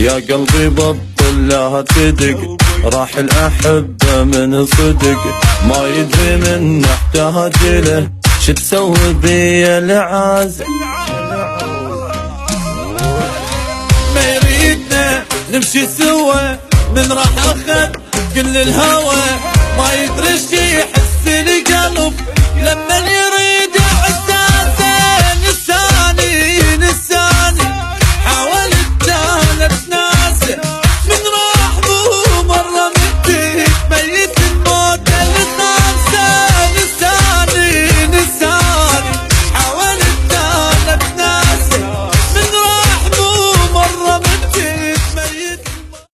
يا قلبي بطل لا تدق، راح الأحبة من صدق، ما يدري من نحتاج له، شو تسوي بي العازة. ما يريدنا نمشي سوا، من راح أخذ كل الهوى، ما يدري شي يحس القلب لما يريد احساسه. نساني